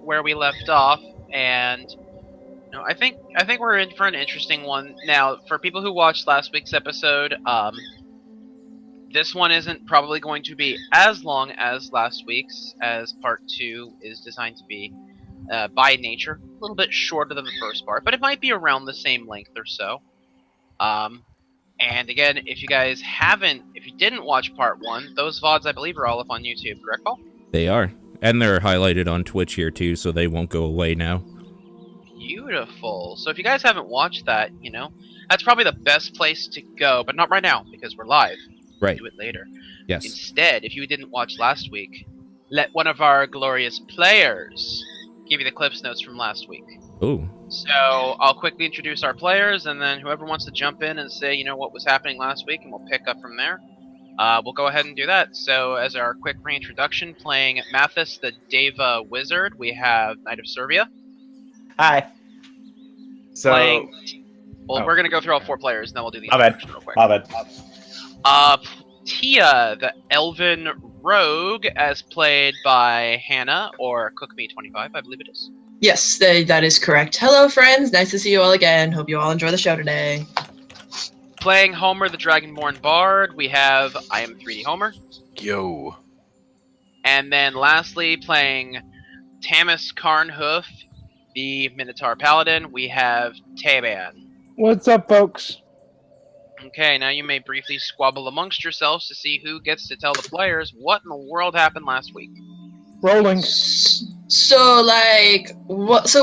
where we left off, and I think we're in for an interesting one. Now, for people who watched last week's episode, this one isn't probably going to be as long as last week's, as part 2 is designed to be, by nature, a little bit shorter than the first part, but it might be around the same length or so. And again, if you didn't watch part 1, those VODs I believe are all up on YouTube, correct, Paul? They are. And they're highlighted on Twitch here too, so they won't go away now. Beautiful. So if you guys haven't watched that, that's probably the best place to go, but not right now, because we're live. Right. Do it later. Yes. Instead, if you didn't watch last week, let one of our glorious players give you the clips notes from last week. Ooh. So I'll quickly introduce our players, and then whoever wants to jump in and say, what was happening last week, and we'll pick up from there. We'll go ahead and do that. So as our quick reintroduction, playing Mathis the Deva Wizard, we have Knight of Servia. Hi. So, we're going to go through all 4 players, and then we'll do the introduction real quick. My bad. Tia, the Elven Rogue, as played by Hannah, or CookMe25, I believe it is. Yes, that is correct. Hello, friends. Nice to see you all again. Hope you all enjoy the show today. Playing Homer, the Dragonborn Bard, we have I Am 3D Homer. Yo. And then lastly, playing Tamis Carnhoof, the Minotaur Paladin, we have Taban. What's up, folks? Okay, now you may briefly squabble amongst yourselves to see who gets to tell the players what in the world happened last week. Rolling. So,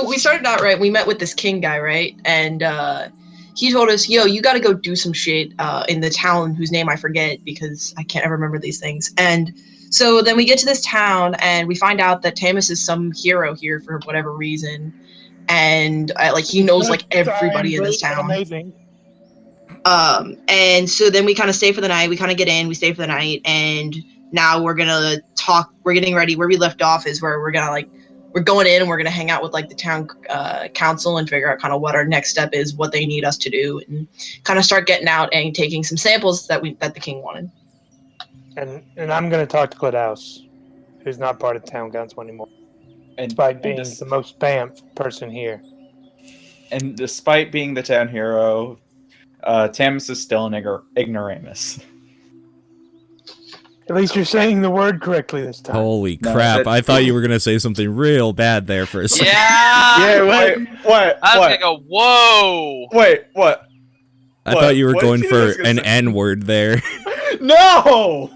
we started out, right? We met with this king guy, right? And, he told us, yo, you gotta go do some shit, in the town whose name I forget because I can't ever remember these things. And so then we get to this town and we find out that Tamis is some hero here for whatever reason. And, he knows, everybody in this town. Amazing. And so then we kind of stay for the night. We kind of get in, we stay for the night, and now we're gonna talk. We're getting ready. Where we left off is where we're going in and we're gonna hang out with the town council and figure out kind of what our next step is, what they need us to do, and kind of start getting out and taking some samples that the king wanted. And I'm gonna talk to Claudius, who's not part of town council anymore, despite being the most bamf person here. And despite being the town hero, Tamis is still an ignoramus. At least you're saying the word correctly this time. Holy crap, I thought you were going to say something real bad there for a second. Yeah! What? I was going to go, whoa! Wait, what? I thought you were going for an N-word there. No!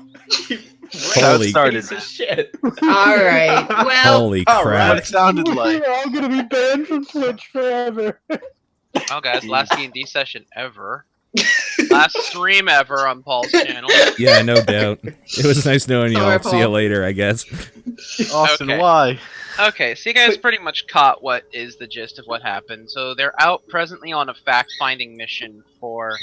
Holy piece of shit. Alright, well... Holy crap. What it sounded like. We're all going to be banned from Twitch forever. Oh, guys, last D&D session ever. Last stream ever on Paul's channel. Yeah, no doubt. It was nice knowing you all. See you later, I guess. Austin, Okay. why? Okay, so you guys pretty much caught what is the gist of what happened. So they're out presently on a fact-finding mission for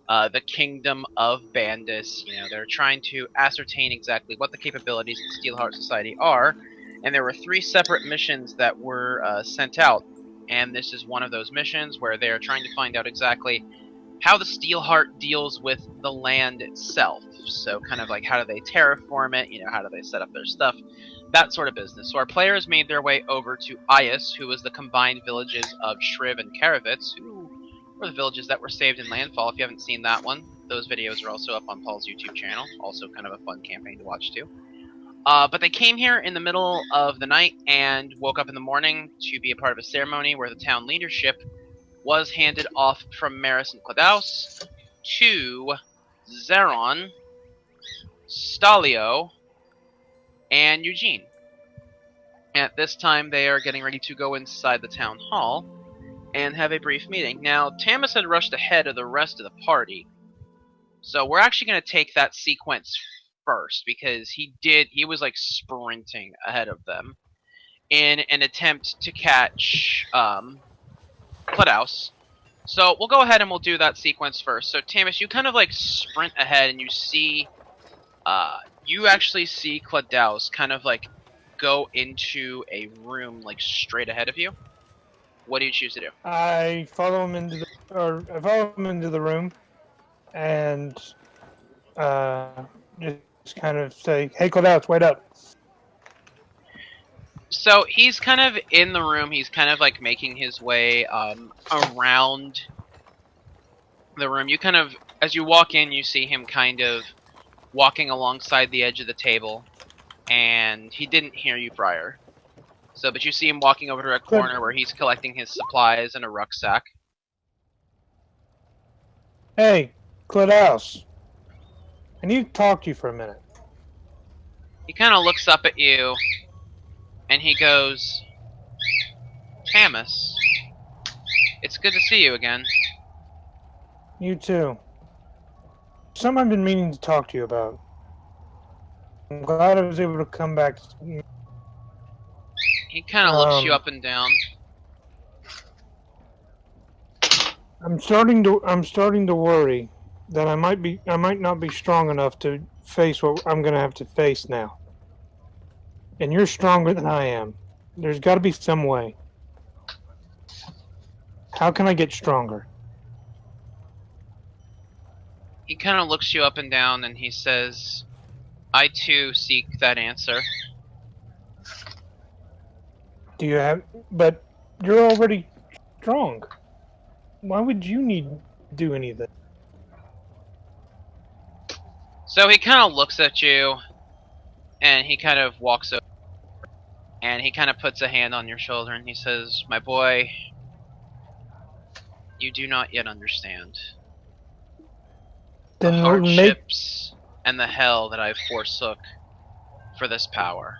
the Kingdom of Bandis. They're trying to ascertain exactly what the capabilities of the Steelheart Society are, and there were 3 separate missions that were sent out. And this is one of those missions where they're trying to find out exactly how the Steelheart deals with the land itself. So kind of how do they terraform it, how do they set up their stuff, that sort of business. So our players made their way over to Ias, who was the combined villages of Shriv and Karavitz, who were the villages that were saved in Landfall. If you haven't seen that one, those videos are also up on Paul's YouTube channel. Also kind of a fun campaign to watch too. But they came here in the middle of the night and woke up in the morning to be a part of a ceremony where the town leadership was handed off from Maris and Claudius to Zeron, Stalio, and Eugene. At this time, they are getting ready to go inside the town hall and have a brief meeting. Now, Tamis had rushed ahead of the rest of the party, so we're actually going to take that sequence first, because he was sprinting ahead of them in an attempt to catch Claudius. So we'll go ahead and we'll do that sequence first. So Tamis, you kind of sprint ahead and you see you actually see Claudius kind of go into a room straight ahead of you. What do you choose to do? I follow him into the room and just kind of say, "Hey, Claudius, wait up." So he's kind of in the room. He's kind of like making his way around the room. You kind of, as you walk in, you see him kind of walking alongside the edge of the table, and he didn't hear you prior. So, but you see him walking over to a corner where he's collecting his supplies in a rucksack. Hey, Claudehouse. I need to talk to you for a minute. He kind of looks up at you, and he goes, Tamus, it's good to see you again. You too. Something I've been meaning to talk to you about. I'm glad I was able to come back. He kind of looks you up and down. I'm starting to worry that I might not be strong enough to face what I'm going to have to face now. And you're stronger than I am. There's got to be some way. How can I get stronger? He kind of looks you up and down, and he says, I too seek that answer. Do you have... But you're already strong. Why would you need to do anything? So he kind of looks at you, and he kind of walks over, and he kind of puts a hand on your shoulder, and he says, my boy, you do not yet understand the Then hardships and the hell that I forsook for this power.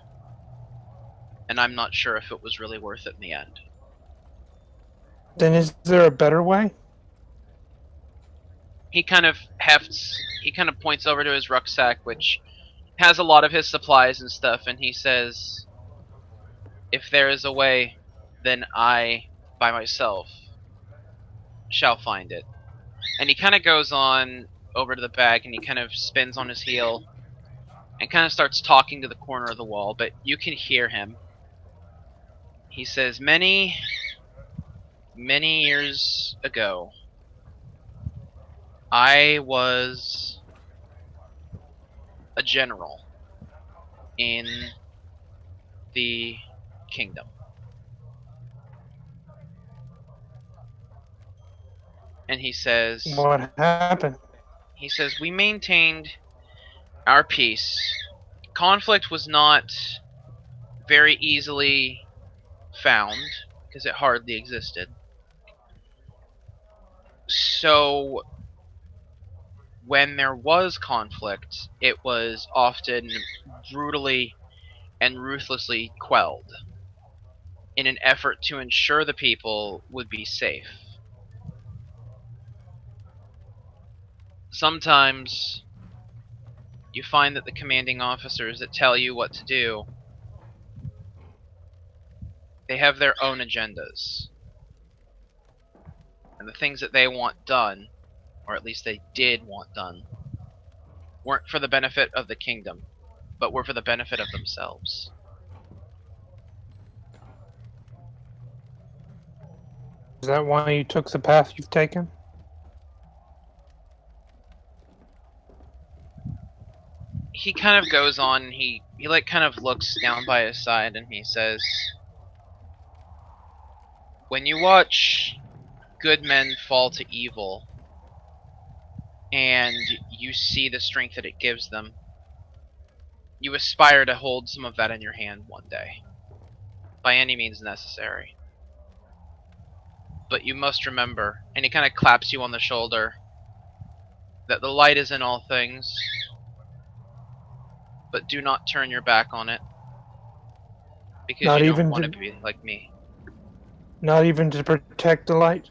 And I'm not sure if it was really worth it in the end. Then is there a better way? He kind of points over to his rucksack, which has a lot of his supplies and stuff, and he says, if there is a way, then I, by myself, shall find it. And he kind of goes on over to the back, and he kind of spins on his heel, and kind of starts talking to the corner of the wall, but you can hear him. He says, many years ago, I was a general in the kingdom. And he says, What happened? He says, we maintained our peace. Conflict was not very easily found, because it hardly existed. So, when there was conflict, it was often brutally and ruthlessly quelled in an effort to ensure the people would be safe. Sometimes you find that the commanding officers that tell you what to do, they have their own agendas. And the things that they want done, or at least they did want done, weren't for the benefit of the kingdom, but were for the benefit of themselves. Is that why you took the path you've taken? He kind of goes on, he like kind of looks down by his side and he says, when you watch good men fall to evil, and you see the strength that it gives them, you aspire to hold some of that in your hand one day, by any means necessary. But you must remember, and he kind of claps you on the shoulder, that the light is in all things, but do not turn your back on it, because you don't want to be like me. Not even to protect the light?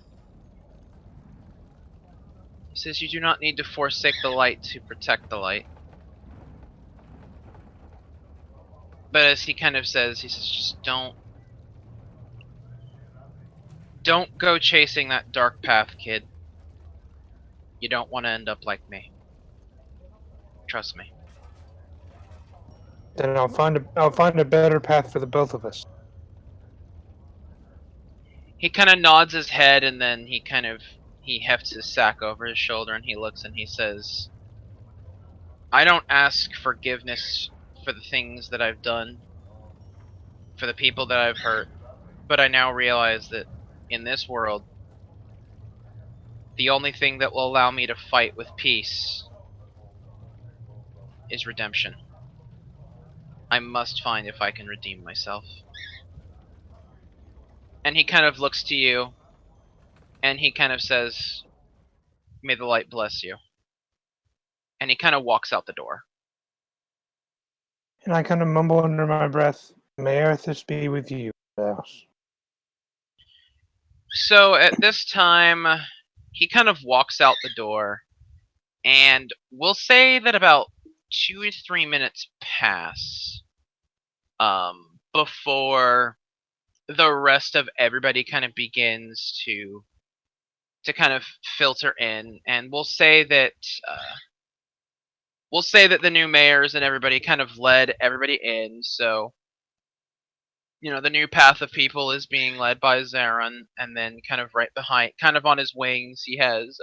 He says you do not need to forsake the light to protect the light. But as he kind of says, he says, just don't go chasing that dark path, kid. You don't want to end up like me. Trust me. Then I'll find a better path for the both of us. He kind of nods his head, and then he hefts his sack over his shoulder, and he looks and he says, I don't ask forgiveness for the things that I've done. for the people that I've hurt, but I now realize that in this world, the only thing that will allow me to fight with peace is redemption. I must find if I can redeem myself. And he kind of looks to you, and he kind of says, "May the light bless you." And he kind of walks out the door. And I kind of mumble under my breath, "May Arthas be with you, House." So at this time, he kind of walks out the door, and we'll say that about 2 to 3 minutes pass before the rest of everybody kind of begins to kind of filter in, and we'll say that the new mayors and everybody kind of led everybody in. So the new path of people is being led by Zaron, and then kind of right behind, kind of on his wings, he has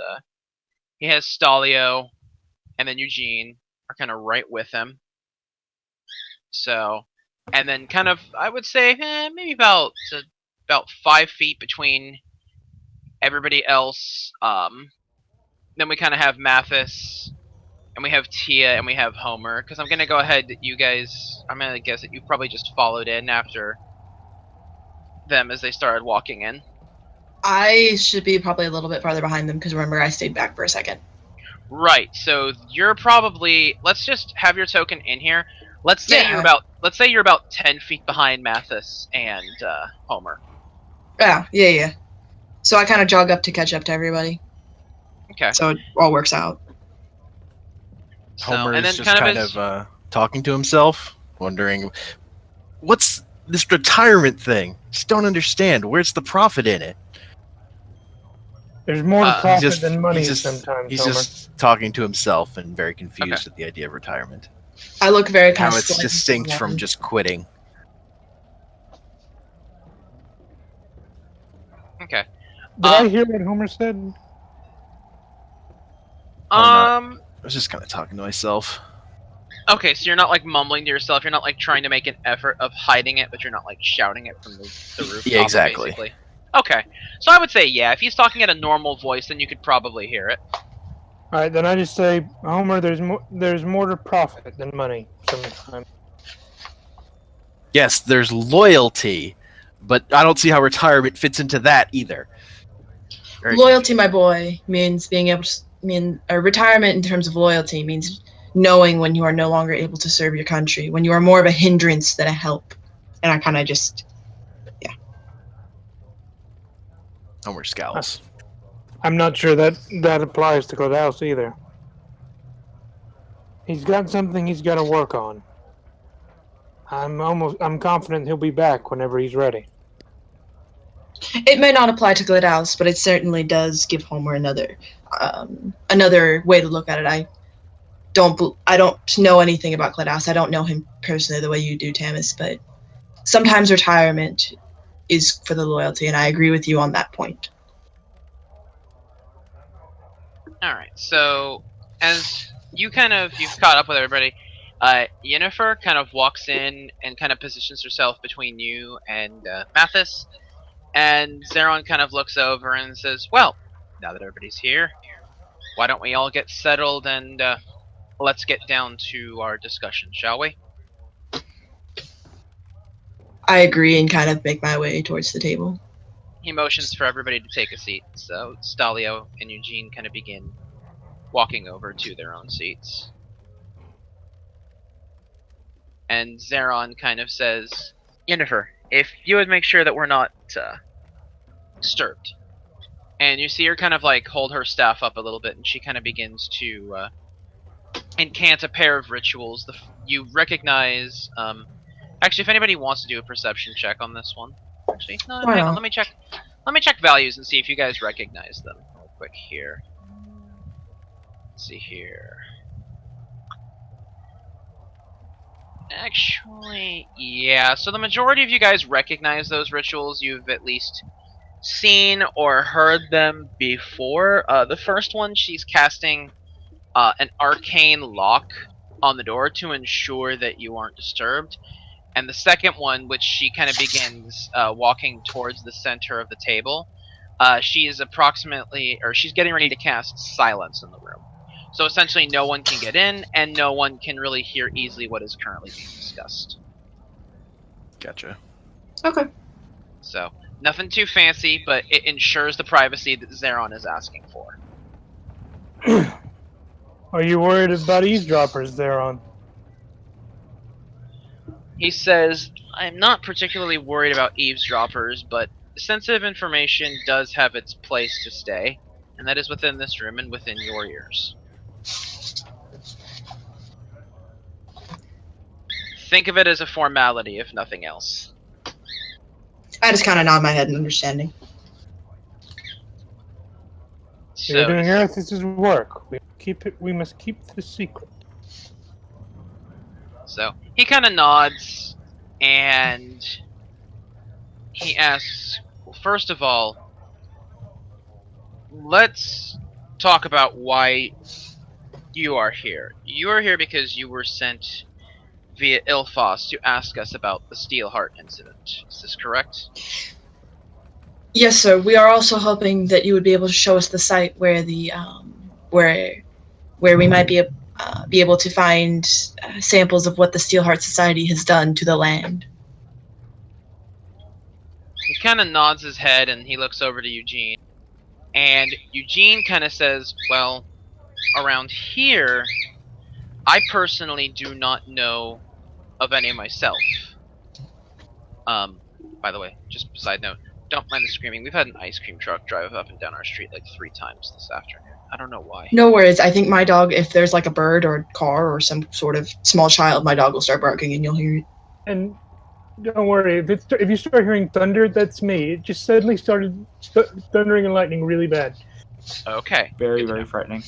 Stalio, and then Eugene are kind of right with him. So, and then kind of, I would say, maybe about 5 feet between everybody else. Then we kind of have Mathis, and we have Tia, and we have Homer. Because I'm gonna go ahead, I'm gonna guess that you probably just followed in after them as they started walking in. I should be probably a little bit farther behind them because remember I stayed back for a second. Right. So you're probably, let's just have your token in here. Let's say you're about 10 feet behind Mathis and Homer. Yeah. So I kind of jog up to catch up to everybody. Okay. So it all works out. So, Homer and is then just kind of talking to himself, wondering, what's this retirement thing? Just don't understand. Where's the profit in it? There's more to profit than money he's sometimes, Homer. just talking to himself and very confused at the idea of retirement. I look very kind How of it's distinct from just quitting. Okay. Did I hear what Homer said? I was just kind of talking to myself. Okay, so you're not like mumbling to yourself. You're not like trying to make an effort of hiding it, but you're not like shouting it from the rooftop. Yeah, exactly. Basically. Okay, so I would say yeah. If he's talking at a normal voice, then you could probably hear it. All right, then I just say, Homer, there's more to profit than money sometimes. Yes, there's loyalty, but I don't see how retirement fits into that either. Loyalty, my boy, means being able to retirement in terms of loyalty means knowing when you are no longer able to serve your country, when you are more of a hindrance than a help. And I kind of just, yeah. Homer scowls. I'm not sure that applies to Claudius either. He's got something he's got to work on. I'm confident he'll be back whenever he's ready. It may not apply to Gladouse, but it certainly does give Homer another way to look at it. I don't know anything about Gladouse. I don't know him personally the way you do, Tamis, but sometimes retirement is for the loyalty, and I agree with you on that point. All right. So as you've caught up with everybody, Yennefer kind of walks in and kind of positions herself between you and Mathis, and Zaron kind of looks over and says, "Well, now that everybody's here, why don't we all get settled and let's get down to our discussion, shall we?" I agree and kind of make my way towards the table. He motions for everybody to take a seat, so Stalio and Eugene kind of begin walking over to their own seats. And Zaron kind of says, "Yennefer, if you would make sure that we're not disturbed." And you see her kind of like hold her staff up a little bit, and she kind of begins to incant a pair of rituals. You recognize, actually, if anybody wants to do a perception check on this one, actually, no, hang on, let me check. Let me check values and see if you guys recognize them real quick here. Let's see here. Actually, yeah. So the majority of you guys recognize those rituals. You've at least seen or heard them before. The first one, she's casting an arcane lock on the door to ensure that you aren't disturbed. And the second one, which she kind of begins walking towards the center of the table, she is she's getting ready to cast silence in the room. So essentially no one can get in, and no one can really hear easily what is currently being discussed. Gotcha. Okay. So, nothing too fancy, but it ensures the privacy that Zeron is asking for. Are you worried about eavesdroppers there on? He says, I'm not particularly worried about eavesdroppers, but sensitive information does have its place to stay, and that is within this room and within your ears. Think of it as a formality, if nothing else. I just kind of nod my head in understanding. You're So, doing Arthas's work. We must keep the secret. so he kind of nods, and he asks, well, first of all, let's talk about why you are here. You are here because you were sent via Ilfos to ask us about the Steelheart incident. Is this correct? Yes, sir. We are also hoping that you would be able to show us the site where the where we might be able to find samples of what the Steelheart Society has done to the land. He kind of nods his head and he looks over to Eugene. And Eugene kind of says, well, around here, I personally do not know of any myself. By the way, just a side note, don't mind the screaming. We've had an ice cream truck drive up and down our street like 3 times this afternoon. I don't know why. No worries. I think my dog, if there's like a bird or a car or some sort of small child, my dog will start barking and you'll hear it. And don't worry, if you start hearing thunder, that's me. It just suddenly started thundering and lightning really bad. Okay. Very, very frightening.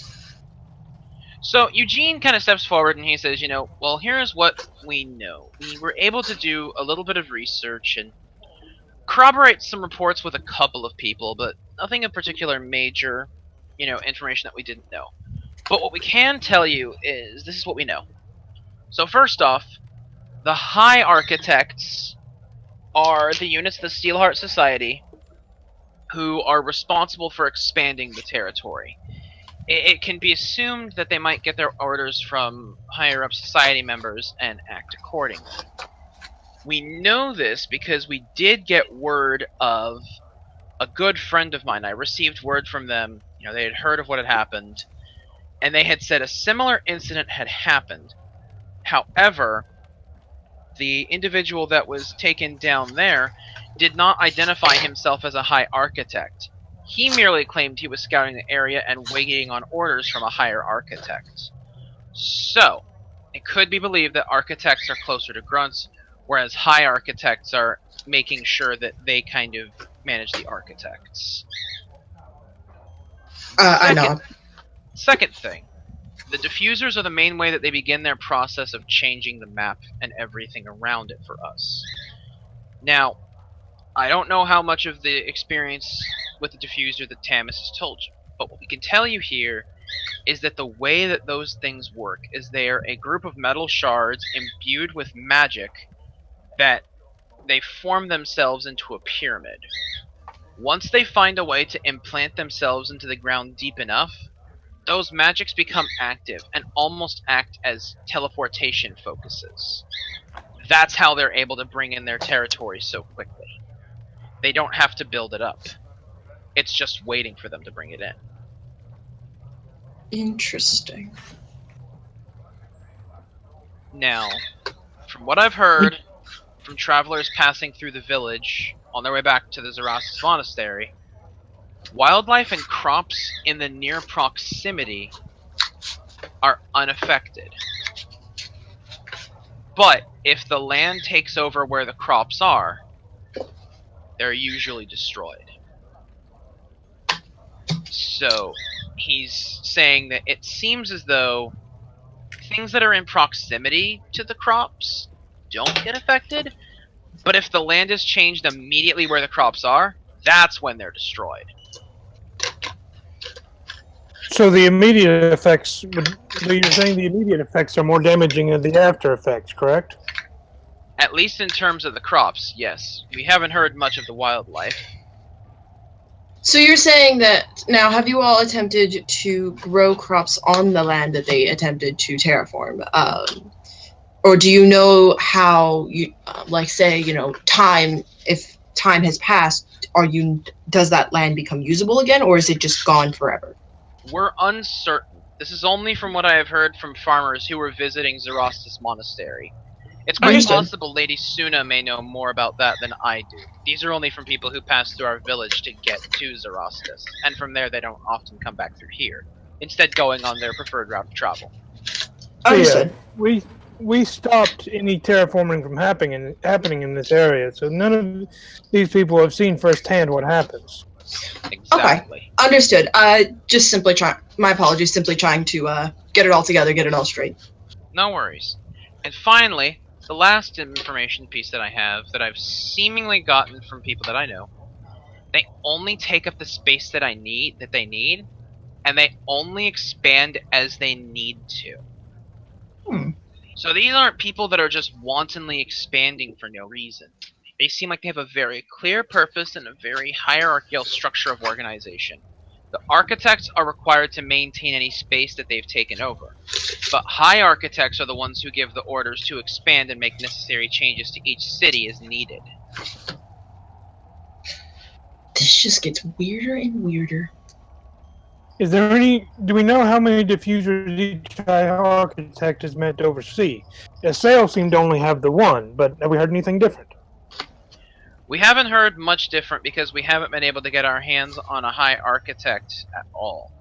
So Eugene kind of steps forward and he says, well, here's what we know. We were able to do a little bit of research and corroborate some reports with a couple of people, but nothing of particular major, information that we didn't know. But what we can tell you is this is what we know. So first off, the High Architects are the units of the Steelheart Society who are responsible for expanding the territory. It can be assumed that they might get their orders from higher-up society members and act accordingly. We know this because we did get word of a good friend of mine. I received word from them. They had heard of what had happened, and they had said a similar incident had happened. However, the individual that was taken down there did not identify himself as a high architect. He merely claimed he was scouting the area and waiting on orders from a higher architect. So, it could be believed that architects are closer to grunts, whereas high architects are making sure that they kind of manage the architects. I know. Second thing, the diffusers are the main way that they begin their process of changing the map and everything around it for us. Now, I don't know how much of the experience with the diffuser that Tamis has told you, but what we can tell you here is that the way that those things work is they are a group of metal shards imbued with magic that they form themselves into a pyramid. Once they find a way to implant themselves into the ground deep enough, those magics become active and almost act as teleportation focuses. That's how they're able to bring in their territory so quickly. They don't have to build it up. It's just waiting for them to bring it in. Interesting. Now, from what I've heard from travelers passing through the village on their way back to the Zerastus Monastery, wildlife and crops in the near proximity are unaffected. But if the land takes over where the crops are, they're usually destroyed. So he's saying that it seems as though things that are in proximity to the crops don't get affected, but if the land is changed immediately where the crops are, that's when they're destroyed. So the immediate effects, so you're saying the immediate effects are more damaging than the after effects, correct? At least in terms of the crops, yes. We haven't heard much of the wildlife. So you're saying that now, have you all attempted to grow crops on the land that they attempted to terraform? Or do you know how you, like, say, time? If time has passed, does that land become usable again, or is it just gone forever? We're uncertain. This is only from what I have heard from farmers who were visiting Zerastus Monastery. It's quite Understood. possible Lady Suna may know more about that than I do. These are only from people who pass through our village to get to Zerastus, and from there they don't often come back through here, instead going on their preferred route of travel. Understood. Yeah, we stopped any terraforming from happening in this area, so none of these people have seen firsthand what happens. Exactly. Okay, understood. Just simply trying. My apologies. Simply trying to get it all together, get it all straight. No worries. And finally, the last information piece that I have that I've seemingly gotten from people that I know, they only take up the space that they need, and they only expand as they need to. Hmm. So these aren't people that are just wantonly expanding for no reason. They seem like they have a very clear purpose and a very hierarchical structure of organization. The architects are required to maintain any space that they've taken over, but high architects are the ones who give the orders to expand and make necessary changes to each city as needed. This just gets weirder and weirder. Is there any? Do we know how many diffusers each high architect is meant to oversee? Assail seemed to only have the one, but have we heard anything different? We haven't heard much different because we haven't been able to get our hands on a high architect at all.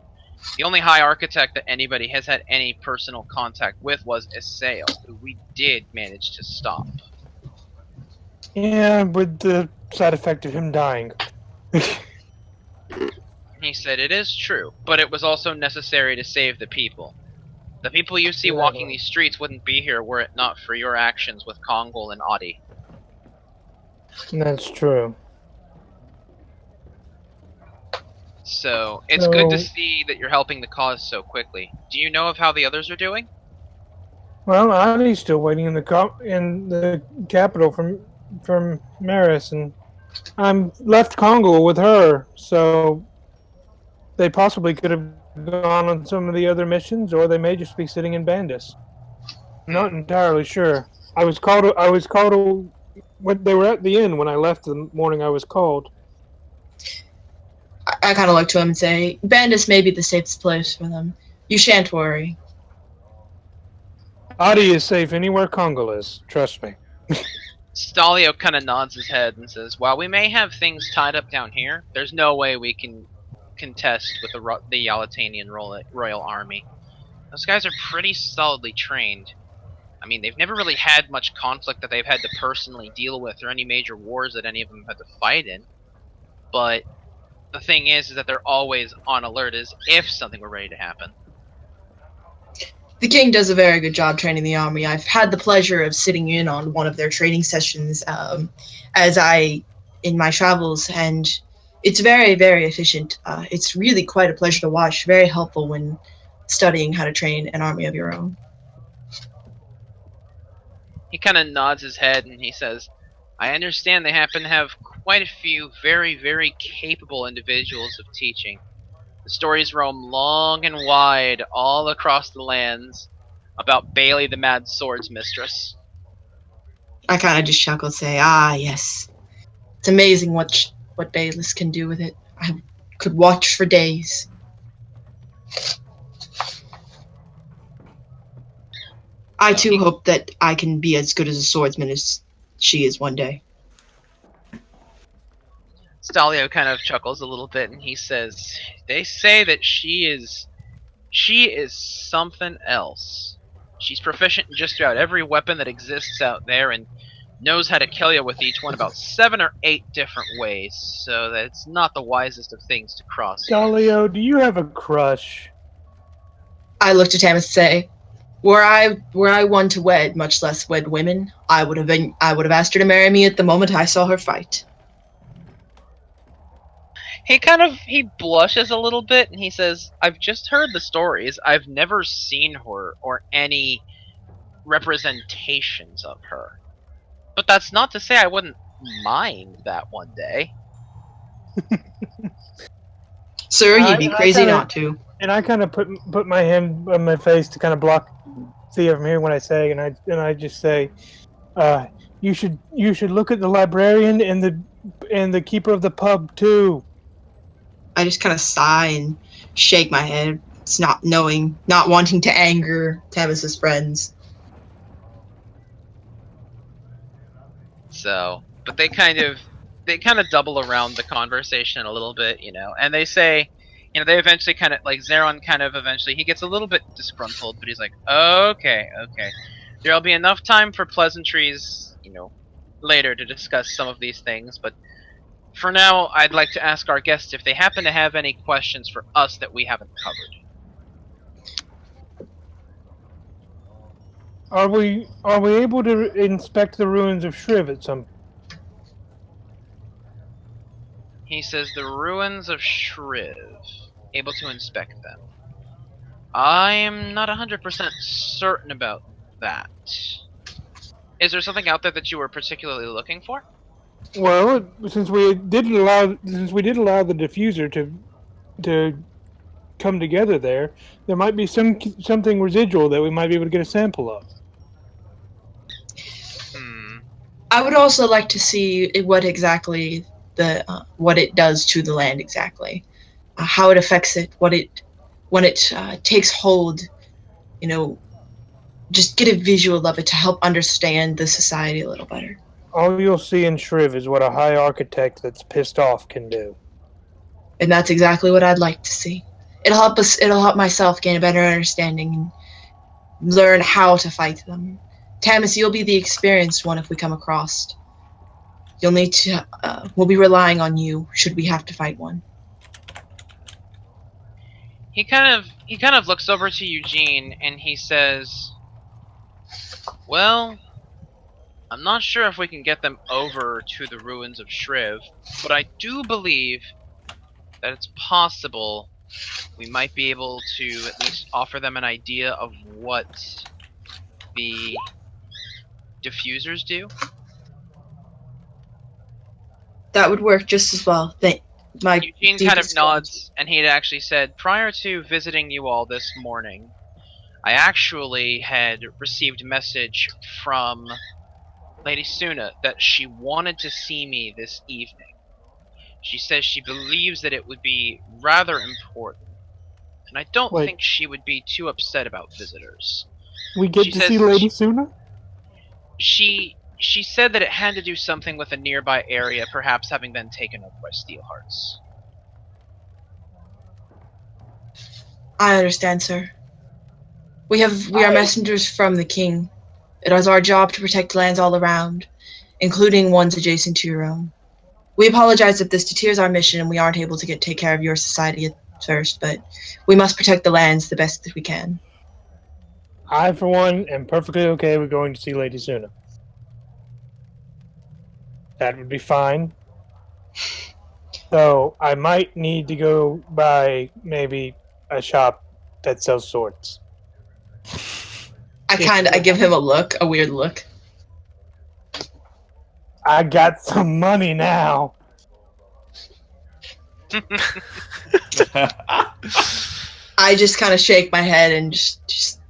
The only high architect that anybody has had any personal contact with was Assail, who we did manage to stop. Yeah, with the side effect of him dying. He said it is true, but it was also necessary to save the people. The people you see walking these streets wouldn't be here were it not for your actions with Kongol and Adi. That's true. So, it's good to see that you're helping the cause so quickly. Do you know of how the others are doing? Well, Adi's still waiting in the capital from Maris, and I'm left Congo with her, so they possibly could have gone on some of the other missions, or they may just be sitting in Bandis. I'm not entirely sure. I was called. When they were at the inn when I left the morning I was called. I kind of look to him and say, Bandis may be the safest place for them. You shan't worry. Adi is safe anywhere Congo is. Trust me. Stalio kind of nods his head and says, while we may have things tied up down here, there's no way we can contest with the Yalatanian Royal Army. Those guys are pretty solidly trained. I mean, they've never really had much conflict that they've had to personally deal with, or any major wars that any of them had to fight in. But the thing is that they're always on alert as if something were ready to happen. The king does a very good job training the army. I've had the pleasure of sitting in on one of their training sessions in my travels, and it's very, very efficient. It's really quite a pleasure to watch. Very helpful when studying how to train an army of your own. He kind of nods his head and he says, I understand they happen to have quite a few very, very capable individuals of teaching. The stories roam long and wide all across the lands about Bailey the Mad Swords Mistress. I kind of just chuckle and say, ah, yes. It's amazing what Bayless can do with it. I could watch for days. I too hope that I can be as good as a swordsman as she is one day. Stalio kind of chuckles a little bit and he says, they say that she is something else. She's proficient in just about every weapon that exists out there and knows how to kill you with each one about 7 or 8 different ways, so that it's not the wisest of things to cross. Galio, do you have a crush? I looked at him and say, were I one to wed, much less wed women, I would have asked her to marry me at the moment I saw her fight. He blushes a little bit and he says, I've just heard the stories. I've never seen her or any representations of her. But that's not to say I wouldn't mind that one day. Sir, you'd be I crazy kinda- not to. And I kind of put my hand on my face to kind of block Thea from hearing what I say, and I just say, you should look at the librarian and the keeper of the pub too. I just kind of sigh and shake my head. It's not wanting to anger Tavis's friends. So, but they kind of double around the conversation a little bit, and they say, they eventually kind of like Zeron kind of eventually he gets a little bit disgruntled, but he's like, okay, there'll be enough time for pleasantries, later to discuss some of these things, but for now, I'd like to ask our guests if they happen to have any questions for us that we haven't covered. Are we able to inspect the ruins of Shriv at some? He says the ruins of Shriv, able to inspect them. I am not 100% certain about that. Is there something out there that you were particularly looking for? Well, since we did allow the diffuser to come together there might be something residual that we might be able to get a sample of. I would also like to see what exactly what it does to the land exactly, how it affects it, when it takes hold. Just get a visual of it to help understand the society a little better. All you'll see in Shriv is what a high architect that's pissed off can do. And that's exactly what I'd like to see. It'll help myself gain a better understanding and learn how to fight them. Tamis, you'll be the experienced one if we come across. You'll need to, we'll be relying on you should we have to fight one. He kind of looks over to Eugene and he says, well, I'm not sure if we can get them over to the ruins of Shriv, but I do believe that it's possible we might be able to at least offer them an idea of what the diffusers do. That would work just as well. Eugene kind of nods, and he had actually said, prior to visiting you all this morning, I actually had received a message from Lady Suna that she wanted to see me this evening. She says she believes that it would be rather important, and I don't think she would be too upset about visitors. We get to see Lady Suna? She said that it had to do something with a nearby area, perhaps having been taken over by Steelhearts. I understand, sir. We are messengers from the king. It is our job to protect lands all around, including ones adjacent to your own. We apologize if this deters our mission and we aren't able to take care of your society at first, but we must protect the lands the best that we can. I, for one, am perfectly okay with going to see Lady Suna. That would be fine. So I might need to go by maybe a shop that sells swords. I give him a weird look. I got some money now. I just kind of shake my head and just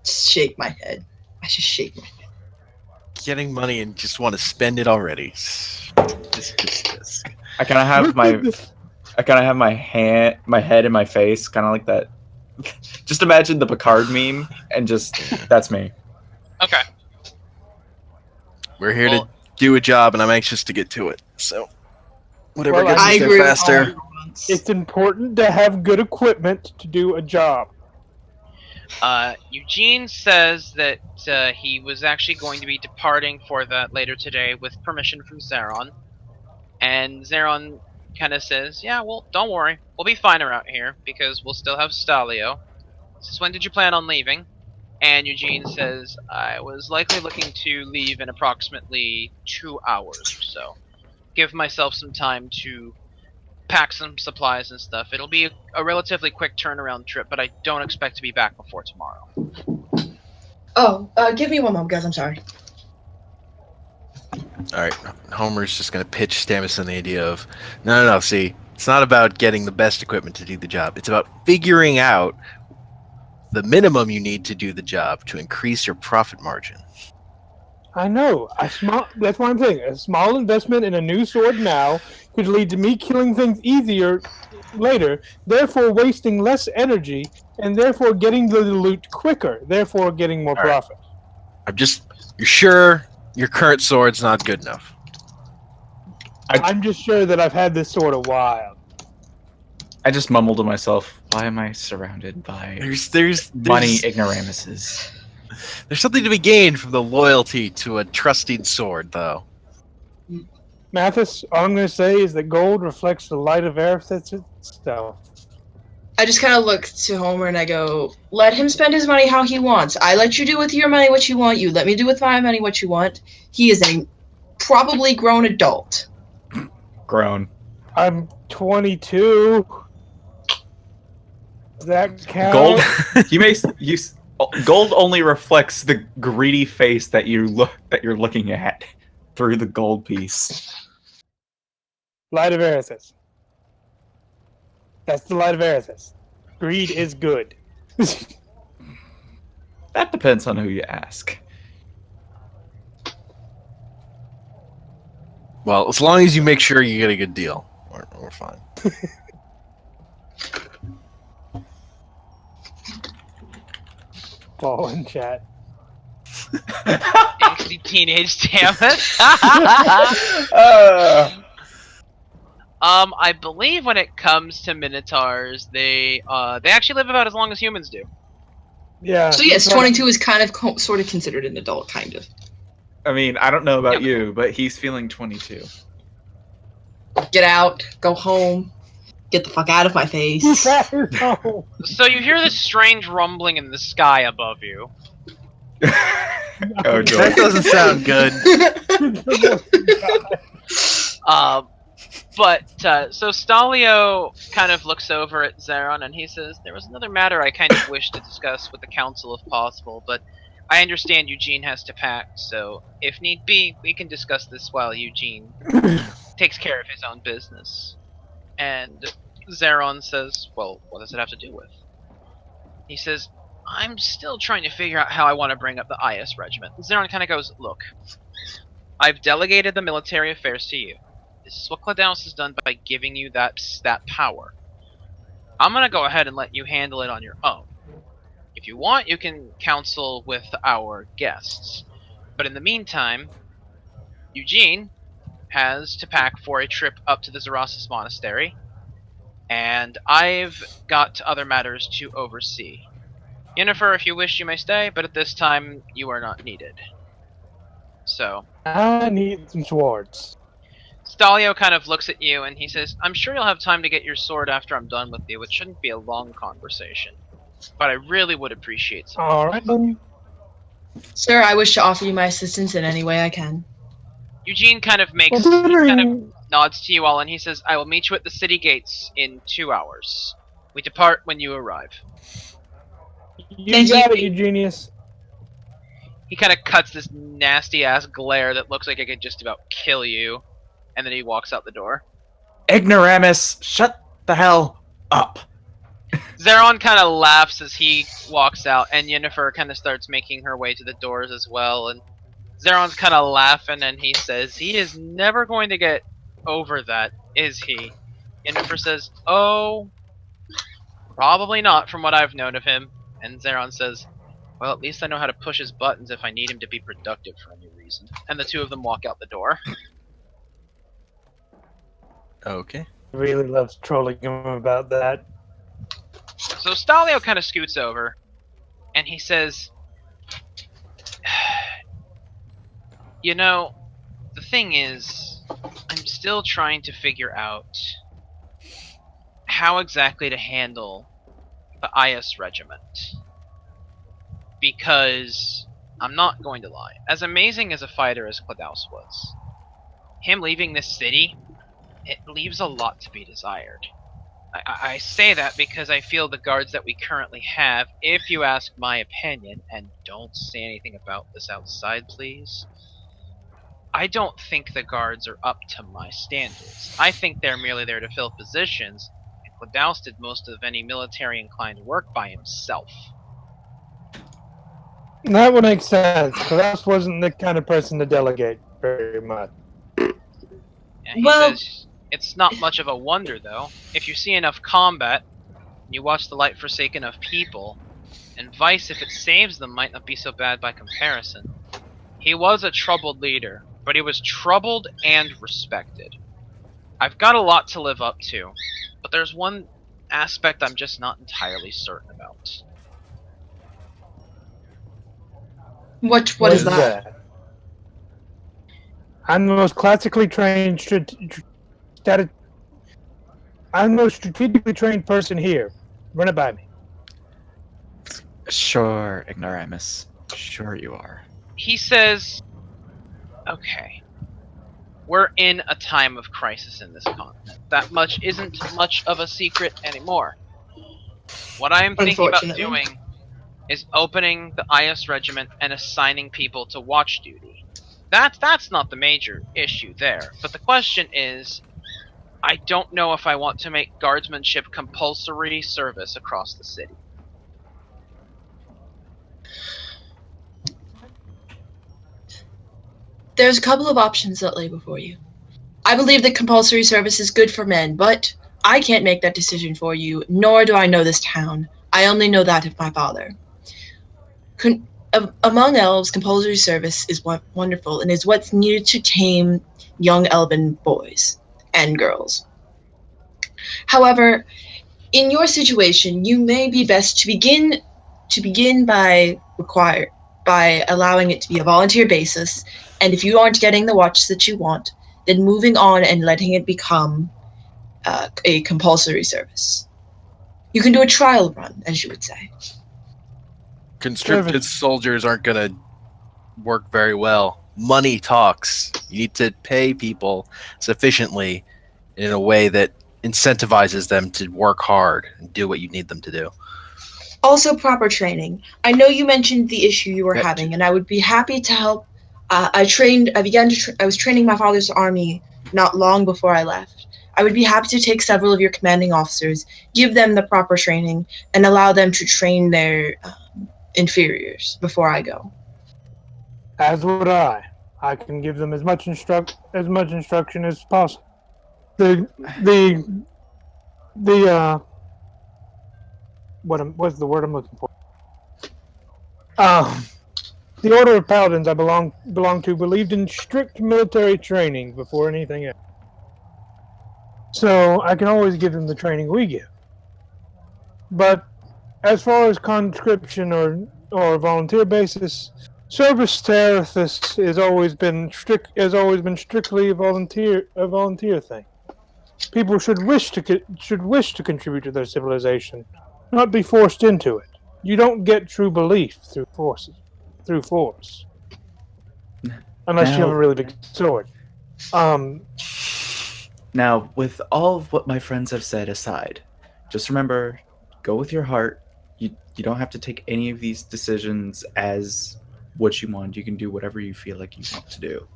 shake my head. I just shake my head. Getting money and just want to spend it already. Just. I kind of have my head in my face, kind of like that. Just imagine the Picard meme, and that's me. Okay. We're here to do a job, and I'm anxious to get to it. So, whatever gets I us there agree. faster. It's important to have good equipment to do a job. Eugene says that he was actually going to be departing for that later today with permission from Zeron. And Zeron kind of says, yeah, well, don't worry. We'll be fine around here because we'll still have Stalio. Since when did you plan on leaving? And Eugene says, I was likely looking to leave in approximately 2 hours or so. Give myself some time to pack some supplies and stuff. It'll be a relatively quick turnaround trip, but I don't expect to be back before tomorrow. Oh, give me one moment, guys. I'm sorry. All right, Homer's just going to pitch Stamison the idea of, no, see, it's not about getting the best equipment to do the job. It's about figuring out the minimum you need to do the job to increase your profit margin. I know. That's what I'm saying. A small investment in a new sword now could lead to me killing things easier later, therefore wasting less energy, and therefore getting the loot quicker, therefore getting more All right. profit. You're sure your current sword's not good enough? I'm just sure that I've had this sword a while. I just mumbled to myself, why am I surrounded by There's money ignoramuses? There's something to be gained from the loyalty to a trusted sword, though. Mathis, all I'm going to say is that gold reflects the light of Earth itself. I just kind of look to Homer and I go, let him spend his money how he wants. I let you do with your money what you want. You let me do with my money what you want. He is a probably grown adult. Grown. I'm 22. Does that count? Gold. Gold only reflects the greedy face that you're looking at through the gold piece. Light of Erisys. That's the light of Erisys. Greed is good. That depends on who you ask. Well, as long as you make sure you get a good deal, we're fine. Fall in chat. Angsty teenage, damn it. I believe when it comes to minotaurs, they actually live about as long as humans do. Yeah. So yes, 22 is kind of sort of considered an adult, kind of. I mean, I don't know about Yeah, you, but he's feeling 22. Get out, go home, get the fuck out of my face. No. So you hear this strange rumbling in the sky above you. Oh, joy. That doesn't sound good. So Stalio kind of looks over at Zeron and he says, there was another matter I kind of wish to discuss with the council if possible, but I understand Eugene has to pack, so if need be, we can discuss this while Eugene takes care of his own business. And Zeron says, well, what does it have to do with? He says, I'm still trying to figure out how I want to bring up the IS regiment. Zeron kind of goes, look, I've delegated the military affairs to you. This is what Claudius has done by giving you that power. I'm gonna go ahead and let you handle it on your own. If you want, you can counsel with our guests. But in the meantime, Eugene has to pack for a trip up to the Zarasis Monastery, and I've got other matters to oversee. Yennefer, if you wish, you may stay, but at this time, you are not needed. So, I need some swords. Stalio kind of looks at you and he says, I'm sure you'll have time to get your sword after I'm done with you. It shouldn't be a long conversation. But I really would appreciate some. Alright then. Sir, I wish to offer you my assistance in any way I can. Eugene kind of nods to you all and he says, I will meet you at the city gates in 2 hours. We depart when you arrive. You got it, you genius. He kind of cuts this nasty ass glare that looks like it could just about kill you. And then he walks out the door. Ignoramus, shut the hell up. Zeron kind of laughs as he walks out, and Yennefer kind of starts making her way to the doors as well. And Zeron's kind of laughing, and he says, he is never going to get over that, is he? Yennefer says, oh, probably not from what I've known of him. And Zeron says, well, at least I know how to push his buttons if I need him to be productive for any reason. And the two of them walk out the door. Okay. Really loves trolling him about that. So Stalio kind of scoots over, and he says, you know, the thing is, I'm still trying to figure out how exactly to handle the IS regiment. Because, I'm not going to lie, as amazing as a fighter as Claudius was, him leaving this city, it leaves a lot to be desired. I say that because I feel the guards that we currently have, if you ask my opinion, and don't say anything about this outside, please, I don't think the guards are up to my standards. I think they're merely there to fill positions, and Claudaus did most of any military-inclined work by himself. That would make sense. Klaus wasn't the kind of person to delegate very much. And he Well- says, it's not much of a wonder, though. If you see enough combat, and you watch the light forsake enough people, and Vice, if it saves them, might not be so bad by comparison. He was a troubled leader, but he was troubled and respected. I've got a lot to live up to, but there's one aspect I'm just not entirely certain about. What is that? I'm the most classically trained I'm the most strategically trained person here. Run it by me. Sure, Ignoramus. Sure you are. He says, okay, we're in a time of crisis in this continent. That much isn't much of a secret anymore. What I am thinking about Unfortunately. doing is opening the IS regiment and assigning people to watch duty. That's not the major issue there, but the question is, I don't know if I want to make guardsmanship compulsory service across the city. There's a couple of options that lay before you. I believe that compulsory service is good for men, but I can't make that decision for you, nor do I know this town. I only know that of my father. Among elves, compulsory service is wonderful and is what's needed to tame young elven boys and girls. However, in your situation, you may be best to begin by allowing it to be a volunteer basis, and if you aren't getting the watch that you want, then moving on and letting it become a compulsory service. You can do a trial run, as you would say. Conscripted soldiers aren't going to work very well. Money talks. You need to pay people sufficiently in a way that incentivizes them to work hard and do what you need them to do. Also, proper training. I know you mentioned the issue you were That having, too. and I would be happy to help. I was training my father's army not long before I left. I would be happy to take several of your commanding officers, give them the proper training, and allow them to train their inferiors before I go. As would I. I can give them as much instruction as possible. What's the word I'm looking for? The Order of Paladins I belong to believed in strict military training before anything else. So I can always give them the training we give. But as far as conscription or volunteer basis, service to Arathis has always been strictly a volunteer thing. People should wish to contribute to their civilization, not be forced into it. You don't get true belief through force, unless you have a really big sword. Now, with all of what my friends have said aside, just remember, go with your heart. You don't have to take any of these decisions as what you want. You can do whatever you feel like you want to do.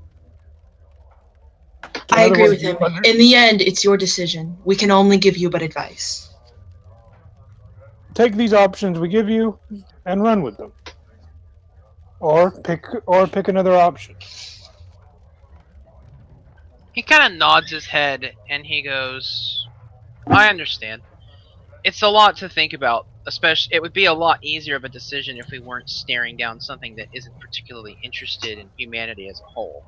I agree with him. In the end, it's your decision. We can only give you but advice. Take these options we give you and run with them, or pick another option. He kind of nods his head and he goes, I understand. It's a lot to think about, especially it would be a lot easier of a decision if we weren't staring down something that isn't particularly interested in humanity as a whole.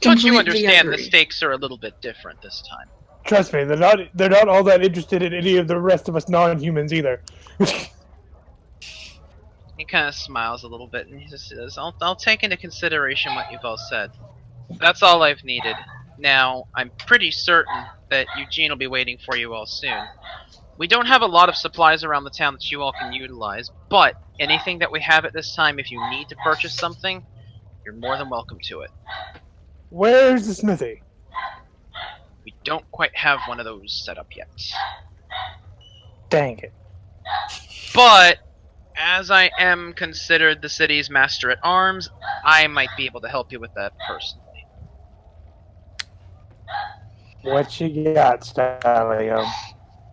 But you understand the stakes are a little bit different this time. Trust me, they're not all that interested in any of the rest of us non-humans either. He kind of smiles a little bit and he just says, I'll take into consideration what you've all said. That's all I've needed. Now, I'm pretty certain that Eugene will be waiting for you all soon. We don't have a lot of supplies around the town that you all can utilize, but anything that we have at this time, if you need to purchase something, you're more than welcome to it. Where's the smithy? We don't quite have one of those set up yet. Dang it. But As I am considered the city's master at arms, I might be able to help you with that personally. What you got, Stalio?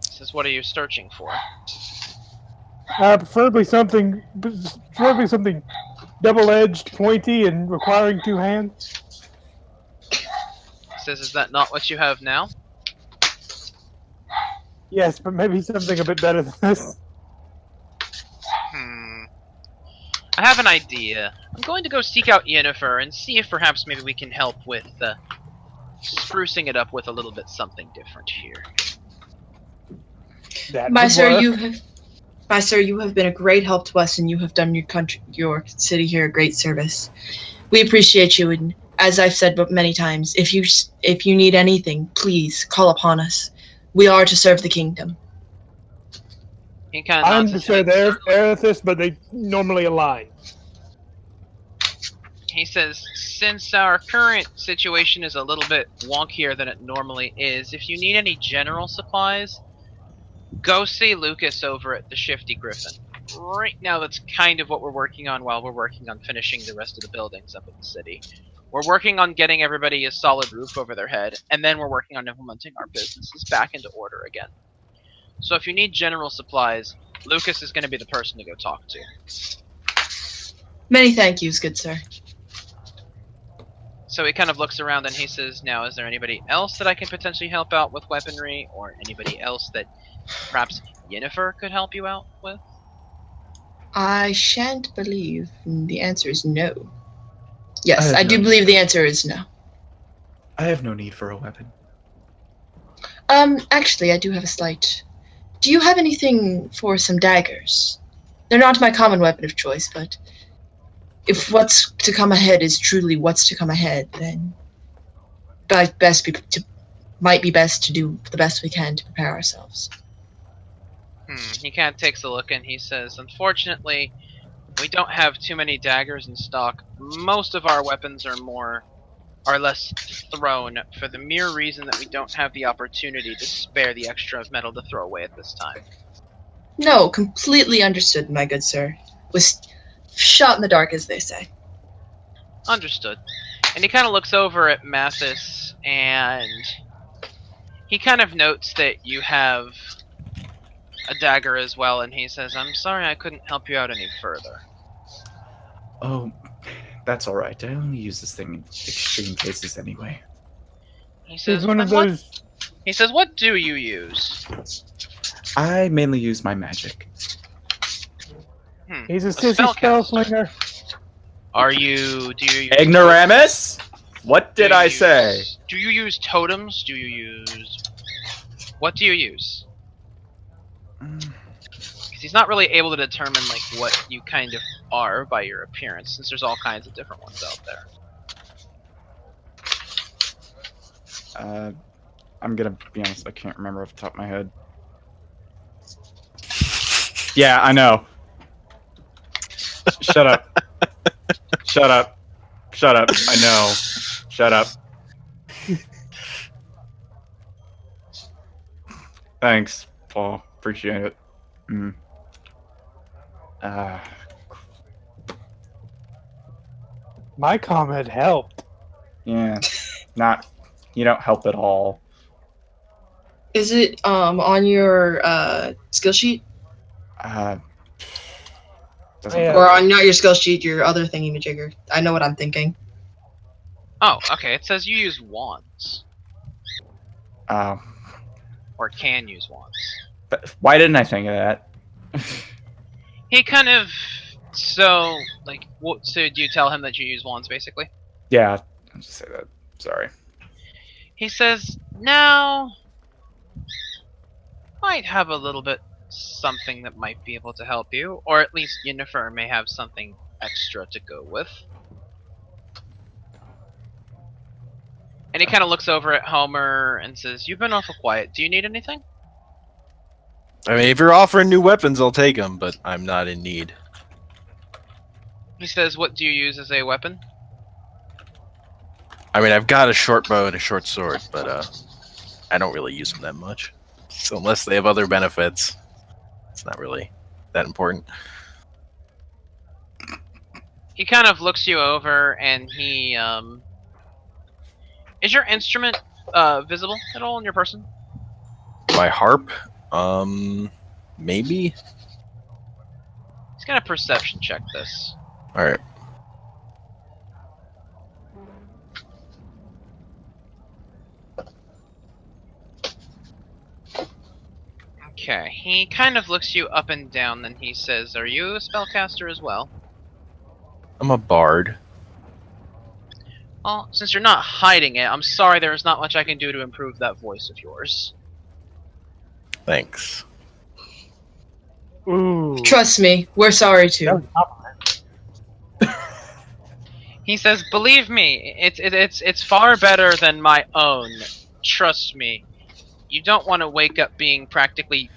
Says, what are you searching for? Preferably something double-edged, pointy, and requiring two hands. Says, is that not what you have now? Yes, but maybe something a bit better than this. I have an idea. I'm going to go seek out Yennefer and see if perhaps maybe we can help with sprucing it up with a little bit something different here. That My would sir, work. you have been a great help to us, and you have done your city here a great service. We appreciate you, and as I've said many times, if you need anything, please call upon us. We are to serve the kingdom. He kind of I'm nods to his say head. they're Erithus, but they normally align. He says, since our current situation is a little bit wonkier than it normally is, if you need any general supplies, go see Lucas over at the Shifty Griffin. Right now, that's kind of what we're working on while we're working on finishing the rest of the buildings up in the city. We're working on getting everybody a solid roof over their head, and then we're working on implementing our businesses back into order again. So if you need general supplies, Lucas is going to be the person to go talk to. Many thank yous, good sir. So he kind of looks around and he says, now, is there anybody else that I can potentially help out with weaponry, or anybody else that perhaps Yennefer could help you out with? I shan't believe the answer is no. Yes, have I no do need believe for- the answer is no. I have no need for a weapon. Actually, I do have a slight... Do you have anything for some daggers? They're not my common weapon of choice, but if what's to come ahead is truly what's to come ahead, then might be best to do the best we can to prepare ourselves. He kind of takes a look and he says, unfortunately, we don't have too many daggers in stock. Most of our weapons are less thrown for the mere reason that we don't have the opportunity to spare the extra metal to throw away at this time. No, completely understood, my good sir. Was shot in the dark, as they say. Understood. And he kind of looks over at Mathis and he kind of notes that you have a dagger as well, and he says, I'm sorry I couldn't help you out any further. Oh, that's all right. I only use this thing in extreme cases anyway. He says, He's one of "Then what?" those. He says, what do you use? I mainly use my magic. He's a sissy spell slinger. Do you use Ignoramus? What Do did you I use- say? Do you use totems? Do you use... What do you use? Because he's not really able to determine like what you kind of are by your appearance, since there's all kinds of different ones out there. I'm gonna be honest, I can't remember off the top of my head. Yeah, I know. Shut up. Shut up. Shut up. I know. Shut up. Thanks, Paul. Appreciate it. My comment helped. Yeah. You don't help at all. Is it on your skill sheet? Doesn't Yeah. Or on not your skill sheet, your other thingy-majigger? I know what I'm thinking. Oh, okay, it says you use wands. Oh. Or can use wands. But why didn't I think of that? He kind of... So, like, so do you tell him that you use wands, basically? Yeah, I'll just say that. Sorry. He says, now... might have a little bit something that might be able to help you, or at least Yennefer may have something extra to go with. And he kind of looks over at Homer and says, you've been awful quiet. Do you need anything? I mean, if you're offering new weapons, I'll take them, but I'm not in need. He says, what do you use as a weapon? I mean, I've got a short bow and a short sword, but I don't really use them that much. So unless they have other benefits, it's not really that important. He kind of looks you over, and he is your instrument visible at all on your person? My harp? Maybe? He's gonna perception check this. Alright. Okay, he kind of looks you up and down, then he says, "Are you a spellcaster as well?" I'm a bard. Well, since you're not hiding it, I'm sorry there is not much I can do to improve that voice of yours. Thanks. Ooh. Trust me, we're sorry too. That was a compliment. He says, "Believe me, it's far better than my own. Trust me. You don't want to wake up being practically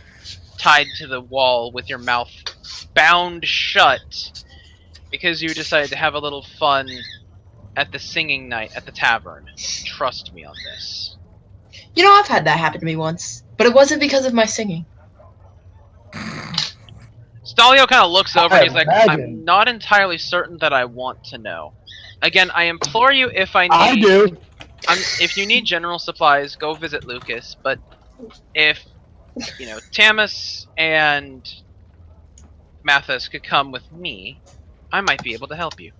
tied to the wall with your mouth bound shut because you decided to have a little fun at the singing night at the tavern. Trust me on this." You know, I've had that happen to me once, but it wasn't because of my singing. Stalio kind of looks over and he's like, "I'm Imagine. not entirely certain that I want to know. Again, I implore you, if I need, I do. if you need general supplies, go visit Lucas. But if Tamus and Mathis could come with me, I might be able to help you."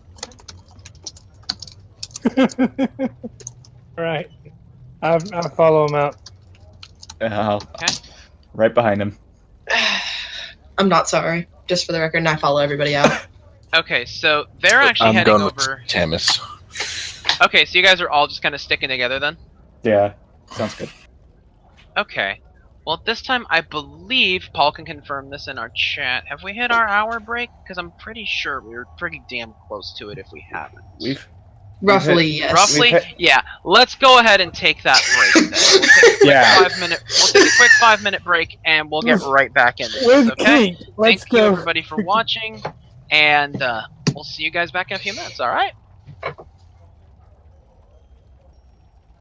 Right. I follow him out. Okay. Right behind him. I'm not sorry. Just for the record, and I follow everybody out. Okay, so they're actually I'm heading going over. with Tamis. Okay, so you guys are all just kind of sticking together then? Yeah, sounds good. Okay. Well, at this time, I believe Paul can confirm this in our chat. Have we hit our hour break? Because I'm pretty sure we were pretty damn close to it if we haven't. We've Roughly, hit- yes. Roughly? We've hit- Yeah. Let's go ahead and take that break then. We'll take a quick Yeah. 5-minute. We'll take a quick 5-minute break, and we'll get right back into this. With Okay. Kate. Let's Thank you go. everybody for watching, and we'll see you guys back in a few minutes. All right.